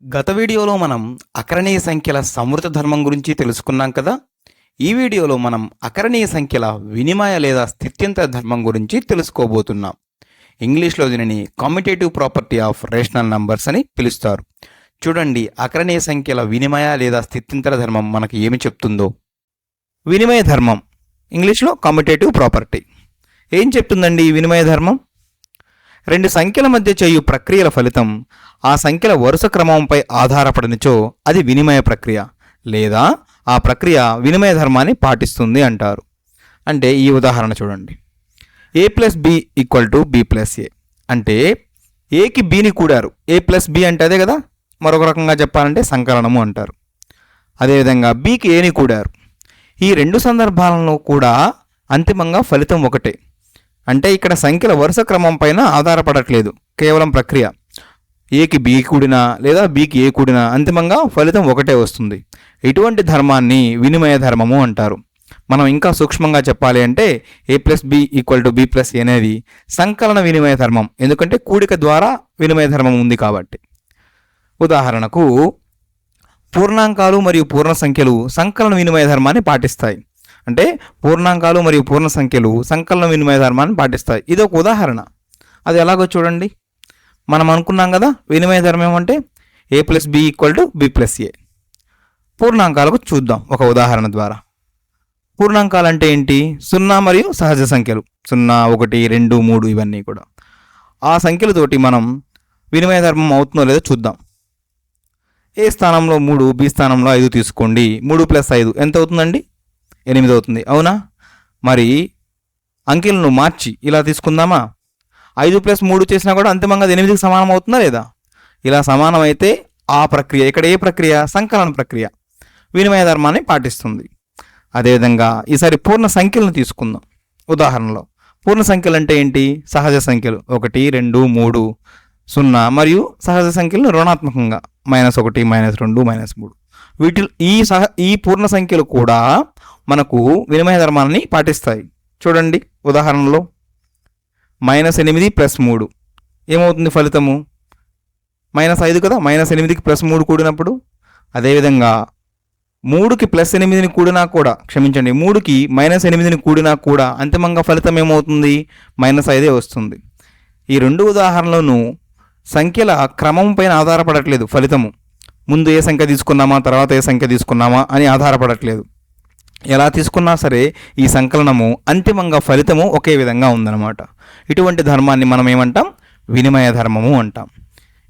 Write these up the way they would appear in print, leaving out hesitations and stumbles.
గత వీడియోలో మనం అకరణీయ సంఖ్యల సమృత ధర్మం గురించి తెలుసుకున్నాం కదా. ఈ వీడియోలో మనం అకరణీయ సంఖ్యల వినిమయ లేదా స్థిత్యంతర ధర్మం గురించి తెలుసుకోబోతున్నాం. ఇంగ్లీష్లో దీనిని కామ్యుటేటివ్ ప్రాపర్టీ ఆఫ్ రేషనల్ నంబర్స్ అని పిలుస్తారు. చూడండి, అకరణీయ సంఖ్యల వినిమయ లేదా స్థిత్యంతర ధర్మం మనకి ఏమి చెప్తుందో. వినిమయ ధర్మం, ఇంగ్లీష్లో కామ్యుటేటివ్ ప్రాపర్టీ. ఏం చెప్తుందండి ఈ వినిమయ ధర్మం? రెండు సంఖ్యల మధ్య చేయు ప్రక్రియల ఫలితం ఆ సంఖ్యల వరుస క్రమంపై ఆధారపడినచో అది వినిమయ ప్రక్రియ లేదా ఆ ప్రక్రియ వినిమయ ధర్మాన్ని పాటిస్తుంది అంటారు. అంటే ఈ ఉదాహరణ చూడండి. a plus B equal to B plus A. అంటే ఏకి బిని కూడారు, ఏ ప్లస్ బి అంటే అదే కదా. మరొక రకంగా చెప్పాలంటే సంకలనము అంటారు. అదేవిధంగా బికి ఏని కూడారు. ఈ రెండు సందర్భాలలో కూడా అంతిమంగా ఫలితం ఒకటే. అంటే ఇక్కడ సంఖ్యల వరుస క్రమం పైన ఆధారపడట్లేదు, కేవలం ప్రక్రియ. ఏకి బి కూడినా లేదా బికి ఏ కూడినా అంతిమంగా ఫలితం ఒకటే వస్తుంది. ఇటువంటి ధర్మాన్ని వినిమయ ధర్మము అంటారు. మనం ఇంకా సూక్ష్మంగా చెప్పాలి అంటే A plus B equal to B plus A అనేది సంకలన వినిమయ ధర్మం. ఎందుకంటే కూడిక ద్వారా వినిమయ ధర్మం ఉంది కాబట్టి. ఉదాహరణకు పూర్ణాంకాలు మరియు పూర్ణ సంఖ్యలు సంకలన వినిమయ ధర్మాన్ని పాటిస్తాయి. అంటే పూర్ణాంకాలు మరియు పూర్ణ సంఖ్యలు సంకలన వినిమయ ధర్మాన్ని పాటిస్తాయి. ఇది ఒక ఉదాహరణ. అది ఎలాగో చూడండి. మనం అనుకున్నాం కదా వినిమయ ధర్మం అంటే A plus B equal to B plus A. పూర్ణాంకాలకు చూద్దాం ఒక ఉదాహరణ ద్వారా. పూర్ణాంకాలు అంటే ఏంటి? 0 మరియు సహజ సంఖ్యలు 0, 1, 2, 3 ఇవన్నీ కూడా. ఆ సంఖ్యలతోటి మనం వినిమయ ధర్మం అవుతుందో లేదో చూద్దాం. ఏ స్థానంలో 3, బి స్థానంలో 5 తీసుకోండి. 3 ప్లస్ 5 ఎంత అవుతుందండి? 8 అవుతుంది, అవునా? మరి అంకెలను మార్చి ఇలా తీసుకుందామా? 5 ప్లస్ 3 చేసినా కూడా అంతిమంగా 8కి సమానం అవుతుందా లేదా? ఇలా సమానం అయితే ఆ ప్రక్రియ, ఇక్కడ ఏ ప్రక్రియ? సంకలన ప్రక్రియ వినిమయ ధర్మాన్ని పాటిస్తుంది. అదేవిధంగా ఈసారి పూర్ణ సంఖ్యలను తీసుకుందాం. ఉదాహరణలో పూర్ణ సంఖ్యలు అంటే ఏంటి? సహజ సంఖ్యలు 1, 2, 3, 0 మరియు సహజ సంఖ్యలను రుణాత్మకంగా -1, -2, -3. ఈ పూర్ణ సంఖ్యలు కూడా మనకు వినిమయ ధర్మాన్ని పాటిస్తాయి. చూడండి ఉదాహరణలో -8 ప్లస్ 3 ఏమవుతుంది ఫలితము? -5 కదా. -8కి +3 కూడినప్పుడు. అదేవిధంగా 3కి +8ని కూడినా కూడా, క్షమించండి, 3కి -8ని కూడినా కూడా అంతిమంగా ఫలితం ఏమవుతుంది? -5 వస్తుంది. ఈ రెండు ఉదాహరణలను సంఖ్యల క్రమం పైన ఆధారపడట్లేదు ఫలితము. ముందు ఏ సంఖ్య తీసుకున్నామా తర్వాత ఏ సంఖ్య తీసుకున్నామా అని ఆధారపడట్లేదు. ఎలా తీసుకున్నా సరే ఈ సంకలనము అంతిమంగా ఫలితము ఒకే విధంగా ఉందన్నమాట. ఇటువంటి ధర్మాన్ని మనం ఏమంటాం? వినిమయ ధర్మము అంటాం.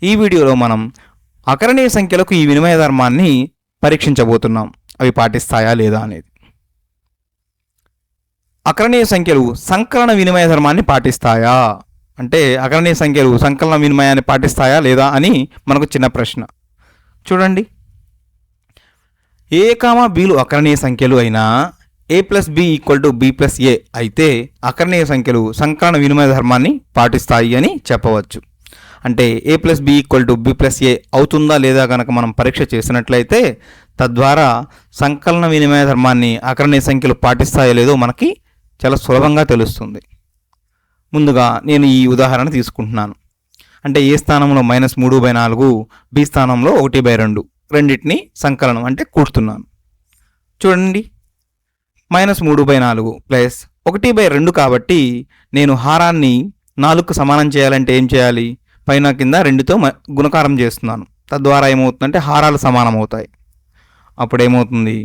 ఈ వీడియోలో మనం అకరణీయ సంఖ్యలకు ఈ వినిమయ ధర్మాన్ని పరీక్షించబోతున్నాం, అవి పాటిస్తాయా లేదా అనేది. అకరణీయ సంఖ్యలు సంకలన వినిమయ ధర్మాన్ని పాటిస్తాయా అంటే అకరణీయ సంఖ్యలు సంకలన వినిమయాన్ని పాటిస్తాయా లేదా అని మనకు చిన్న ప్రశ్న. చూడండి, ఏ కామా బీలు అకరణీయ సంఖ్యలు అయినా A plus B equal to B plus A అయితే అకరణీయ సంఖ్యలు సంకలన వినిమయ ధర్మాన్ని పాటిస్తాయి అని చెప్పవచ్చు. అంటే A plus B equal to B plus A అవుతుందా లేదా కనుక మనం పరీక్ష చేసినట్లయితే తద్వారా సంకలన వినిమయ ధర్మాన్ని అకరణీయ సంఖ్యలు పాటిస్తాయో లేదో మనకి చాలా సులభంగా తెలుస్తుంది. ముందుగా నేను ఈ ఉదాహరణ తీసుకుంటున్నాను. అంటే ఏ స్థానంలో -3/4, బి స్థానంలో 1/2, రెండింటిని సంకలనం అంటే కూడుతున్నాను. చూడండి, -3/4 ప్లస్ 1/2 కాబట్టి నేను హారాన్ని 4కు సమానం చేయాలంటే ఏం చేయాలి? పైన కింద 2తో గుణకారం చేస్తున్నాను. తద్వారా ఏమవుతుందంటే హారాలు సమానం అవుతాయి. అప్పుడు ఏమవుతుంది?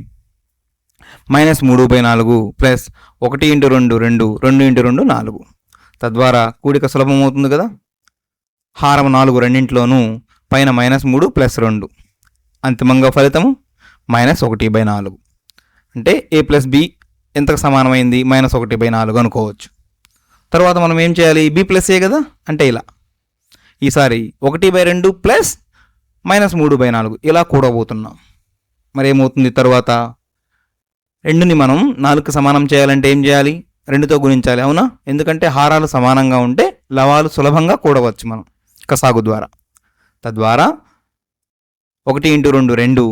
-3/4 ప్లస్ 1 × 2 2, 2 × 2 4. తద్వారా కూడిక సులభం అవుతుంది కదా. హారం 4 రెండింటిలోనూ పైన -3 ప్లస్ 2, అంతిమంగా ఫలితము -1/4. అంటే ఏ ప్లస్ బి ఎంతకు సమానమైంది? -1/4 అనుకోవచ్చు. తర్వాత మనం ఏం చేయాలి? బి ప్లస్ ఏ కదా. అంటే ఇలా ఈసారి 1/2 ప్లస్ -3/4 ఇలా కూడబోతున్నాం. మరి ఏమవుతుంది? తర్వాత 2ని మనం 4కు సమానం చేయాలంటే ఏం చేయాలి? 2తో గుణించాలి, అవునా? ఎందుకంటే హారాలు సమానంగా ఉంటే లవాలు సులభంగా కూడవచ్చు మనం కసాగు ద్వారా. తద్వారా 1 × 2 2,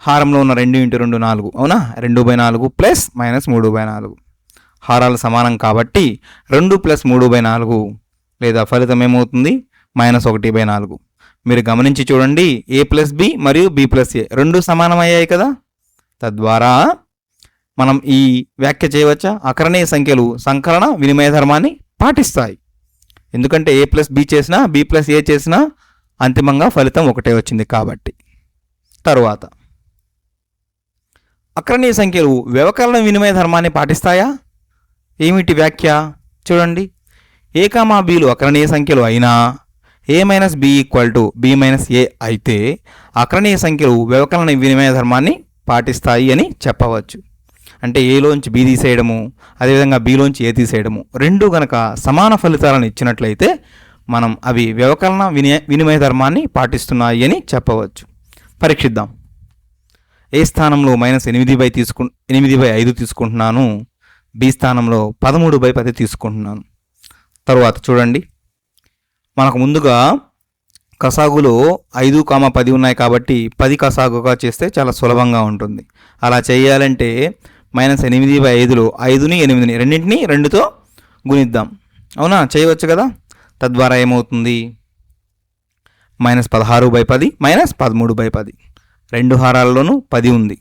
హారంలో ఉన్న 2 × 2 4, అవునా? 2/4 ప్లస్ -3/4. హారాలు సమానం కాబట్టి 2 + 3/4 లేదా ఫలితం ఏమవుతుంది? -1/4. మీరు గమనించి చూడండి, ఏ ప్లస్ బి మరియు బి ప్లస్ ఏ రెండు సమానమయ్యాయి కదా. తద్వారా మనం ఈ వ్యాఖ్య చేయవచ్చా, అకరణీయ సంఖ్యలు సంకలన వినిమయ ధర్మాన్ని పాటిస్తాయి. ఎందుకంటే ఏ ప్లస్ బి చేసినా బి ప్లస్ ఏ చేసినా అంతిమంగా ఫలితం ఒకటే వచ్చింది కాబట్టి. తరువాత అకరణీయ సంఖ్యలు వ్యవకలన వినిమయ ధర్మాన్ని పాటిస్తాయా? ఏమిటి వ్యాఖ్య చూడండి. ఏ కామా బీలు అకరణీయ సంఖ్యలు అయినా A minus B equal to B minus A అయితే అకరణీయ సంఖ్యలు వ్యవకలన వినిమయ ధర్మాన్ని పాటిస్తాయి అని చెప్పవచ్చు. అంటే ఏలోంచి బి తీసేయడము, అదేవిధంగా బిలోంచి ఏ తీసేయడము రెండు గనక సమాన ఫలితాలను ఇచ్చినట్లయితే మనం అవి వ్యవకలన వినిమయ ధర్మాన్ని పాటిస్తున్నాయి అని చెప్పవచ్చు. పరీక్షిద్దాం. ఏ స్థానంలో -8/5 తీసుకుంటున్నాను, బి స్థానంలో 13/10 తీసుకుంటున్నాను. తరువాత చూడండి, మనకు ముందుగా కసాగులో 5, 10 ఉన్నాయి కాబట్టి 10 కసాగుగా చేస్తే చాలా సులభంగా ఉంటుంది. అలా చేయాలంటే -8/5లో 5ని 8ని రెండింటిని 2తో గుణిద్దాం. అవునా, చేయవచ్చు కదా. తద్వారా ఏమవుతుంది, -16/10 -13/10 రెండు హారాల్లోనూ 10 ఉంది.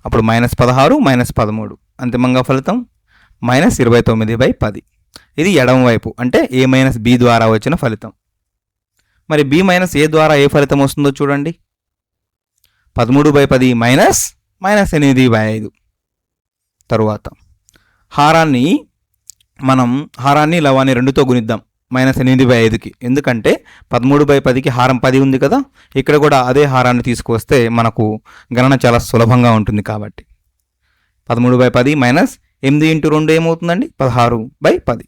అప్పుడు -16 -13 అంతిమంగా ఫలితం -29/10. ఇది ఎడమ వైపు అంటే ఏ మైనస్ బి ద్వారా వచ్చిన ఫలితం. మరి బి మైనస్ ఏ ద్వారా ఏ ఫలితం వస్తుందో చూడండి. 13/10 -8/5. తరువాత హారాన్ని లవాన్ని 2తో గుణిద్దాం -8/5కి. ఎందుకంటే 13/10కి హారం 10 ఉంది కదా, ఇక్కడ కూడా అదే హారాన్ని తీసుకువస్తే మనకు గణన చాలా సులభంగా ఉంటుంది కాబట్టి 13/10 -8 × 2 ఏమవుతుందండి, 16/10.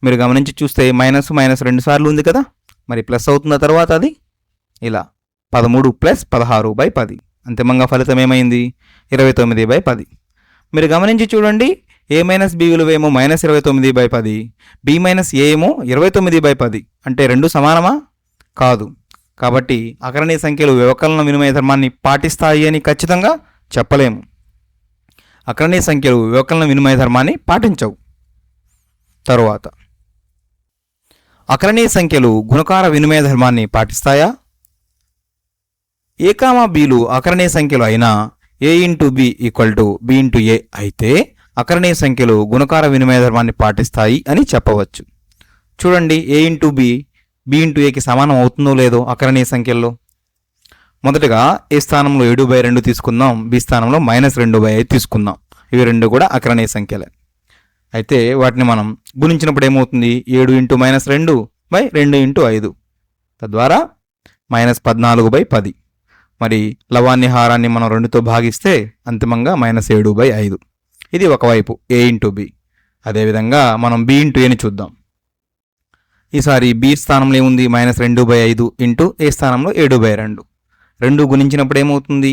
మీరు గమనించి చూస్తే మైనస్ 2 సార్లు ఉంది కదా, మరి ప్లస్ అవుతున్న తర్వాత అది ఇలా 13 + 16/10. అంతిమంగా ఫలితం ఏమైంది, 29/10. మీరు గమనించి చూడండి, ఏ మైనస్ బి విలువ ఏమో -29/10, బి మైనస్ ఏ ఏమో 29/10. అంటే రెండు సమానమా? కాదు. కాబట్టి అకరణీయ సంఖ్యలు వ్యవకలన వినిమయ ధర్మాన్ని పాటిస్తాయి అని ఖచ్చితంగా చెప్పలేము. అకరణీయ సంఖ్యలు వ్యవకలన వినిమయ ధర్మాన్ని పాటించవు. తరువాత అకరణీయ సంఖ్యలు గుణకార వినిమయ ధర్మాన్ని పాటిస్తాయా? ఏ కామా బీలు అకరణీయ సంఖ్యలు అయినా a × b = b × a అయితే అకరణీయ సంఖ్యలు గుణకార వినిమయ ధర్మాన్ని పాటిస్తాయి అని చెప్పవచ్చు. చూడండి, a × b b × aకి సమానం అవుతుందో లేదో అకరణీయ సంఖ్యల్లో. మొదటగా ఏ స్థానంలో 7/2 తీసుకుందాం, బి స్థానంలో -2/5 తీసుకుందాం. ఇవి రెండు కూడా అకరణీయ సంఖ్యలే. అయితే వాటిని మనం గుణించినప్పుడు ఏమవుతుంది, 7 × -2/2 × 5. తద్వారా -14/10. మరి లవాన్ని హారాన్ని మనం 2తో భాగిస్తే అంతిమంగా -7/5. ఇది ఒకవైపు a × b. అదేవిధంగా మనం b × aని చూద్దాం. ఈసారి బి స్థానంలో ఏముంది, -2/5 × a స్థానంలో 7/2. 2 గుణించినప్పుడు ఏమవుతుంది,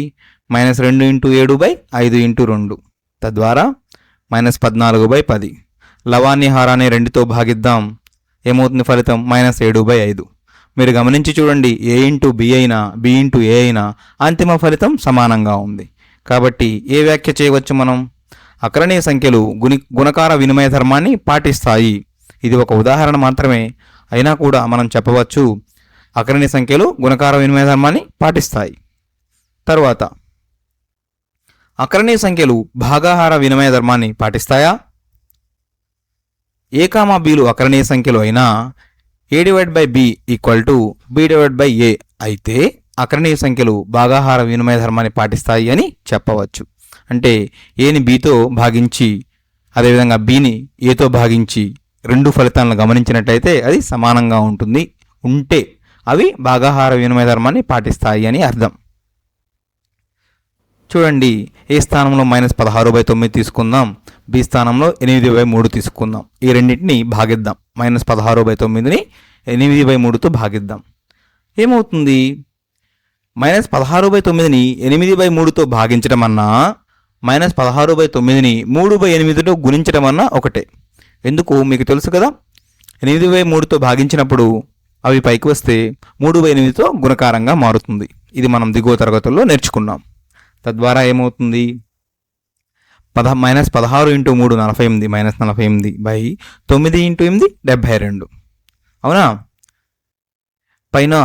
-2 × 7/5 × 2. తద్వారా -14/10. లవాన్ని హారాన్ని 2తో భాగిద్దాం, ఏమవుతుంది ఫలితం -7/5. మీరు గమనించి చూడండి, a × b అయినా b × a అయినా అంతిమ ఫలితం సమానంగా ఉంది. కాబట్టి ఏ వ్యాఖ్య చేయవచ్చు మనం, అకరణీయ సంఖ్యలు గుణకార వినిమయ ధర్మాన్ని పాటిస్తాయి. ఇది ఒక ఉదాహరణ మాత్రమే అయినా కూడా మనం చెప్పవచ్చు అకరణీయ సంఖ్యలు గుణకార వినిమయ ధర్మాన్ని పాటిస్తాయి. తరువాత అకరణీయ సంఖ్యలు భాగాహార వినిమయ ధర్మాన్ని పాటిస్తాయా? ఏ కామా బీలు అకరణీయ సంఖ్యలు అయినా a/b = b/a అయితే అకరణీయ సంఖ్యలు భాగాహార వినిమయ ధర్మాన్ని పాటిస్తాయి అని చెప్పవచ్చు. అంటే ఏని బీతో భాగించి అదేవిధంగా బిని ఏతో భాగించి రెండు ఫలితాలను గమనించినట్లయితే అది సమానంగా ఉంటుంది. ఉంటే అవి భాగాహార వినిమయ ధర్మాన్ని పాటిస్తాయి అని అర్థం. చూడండి, ఏ స్థానంలో -16/9 తీసుకుందాం, బి స్థానంలో 8/3 తీసుకుందాం. ఈ రెండింటిని భాగిద్దాం. -16/9ని 8/3తో భాగిద్దాం. ఏమవుతుంది, -16/9ని 8/3తో భాగించడం అన్నా -16/9ని 3/8తో గుణించడం అన్నా ఒకటే. ఎందుకు మీకు తెలుసు కదా, 8/3తో భాగించినప్పుడు అవి పైకి వస్తే 3/8తో గుణకారంగా మారుతుంది. ఇది మనం దిగువ తరగతుల్లో నేర్చుకున్నాం. తద్వారా ఏమవుతుంది, -16 × 3 48 -48/9 × 8 72. అవునా, పైన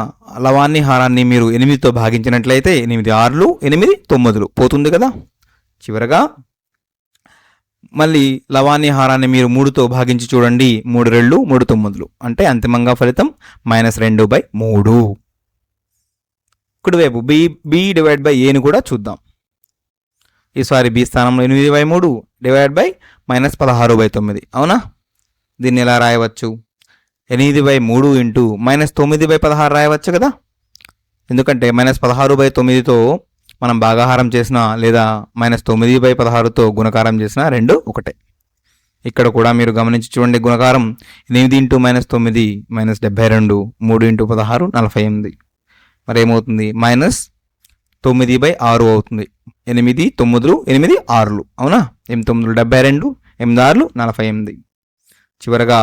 లవాన్ని హారాన్ని మీరు 8తో భాగించినట్లయితే 8 6లు 8 9లు పోతుంది కదా. చివరగా మళ్ళీ లవాన్ని హారాన్ని మీరు 3తో భాగించి చూడండి. 3 2 3 9లు అంటే అంతిమంగా ఫలితం -2/3. కుడివైపు బి డివైడ్ బై ఏని కూడా చూద్దాం. ఈసారి బి స్థానంలో 8/3 డివైడ్ బై -16/9. అవునా? దీన్ని ఎలా రాయవచ్చు? 8/3 ఇంటూ -9/16 రాయవచ్చు కదా. ఎందుకంటే -16/9తో మనం భాగాహారం చేసిన లేదా -9/16తో గుణకారం చేసిన రెండు ఒకటే. ఇక్కడ కూడా మీరు గమనించి చూడండి. గుణకారం 8 ఇంటూ -9 -72, 3 ఇంటూ 16 48. మరి ఏమవుతుంది? -9/6 అవుతుంది. 8 9 8 6. అవునా? 8 9 72, 8 6 48. చివరగా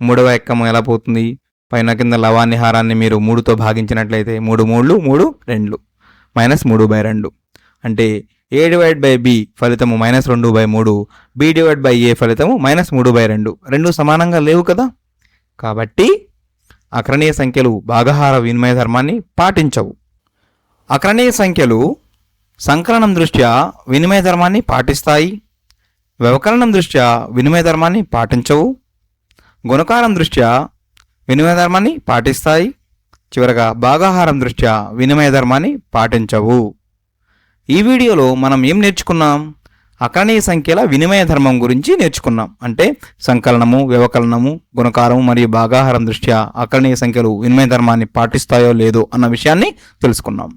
మూడవ ఎక్కము ఎలా పోతుంది? పైన కింద లవాన్ని హారాన్ని మీరు 3తో భాగించినట్లయితే 3 3 3 2 -3/2. అంటే ఏ డివైడ్ బై బి ఫలితము -2/3, బి డివైడ్ బై ఏ ఫలితము -3/2. రెండు సమానంగా లేవు కదా. కాబట్టి అకరణీయ సంఖ్యలు భాగహార వినిమయ ధర్మాన్ని పాటించవు. అకరణీయ సంఖ్యలు సంకలనం దృష్ట్యా వినిమయ ధర్మాన్ని పాటిస్తాయి. వ్యవకలనం దృష్ట్యా వినిమయ ధర్మాన్ని పాటించవు. గుణకారం దృష్ట్యా వినిమయ ధర్మాన్ని పాటిస్తాయి. చివరగా భాగాహారం దృష్ట్యా వినిమయ ధర్మాన్ని పాటించవు. ఈ వీడియోలో మనం ఏం నేర్చుకున్నాం? అకరణీయ సంఖ్యల వినిమయ ధర్మం గురించి నేర్చుకున్నాం. అంటే సంకలనము, వ్యవకలనము, గుణకారము మరియు భాగాహారం దృష్ట్యా అకరణీయ సంఖ్యలు వినిమయ ధర్మాన్ని పాటిస్తాయో లేదో అన్న విషయాన్ని తెలుసుకున్నాం.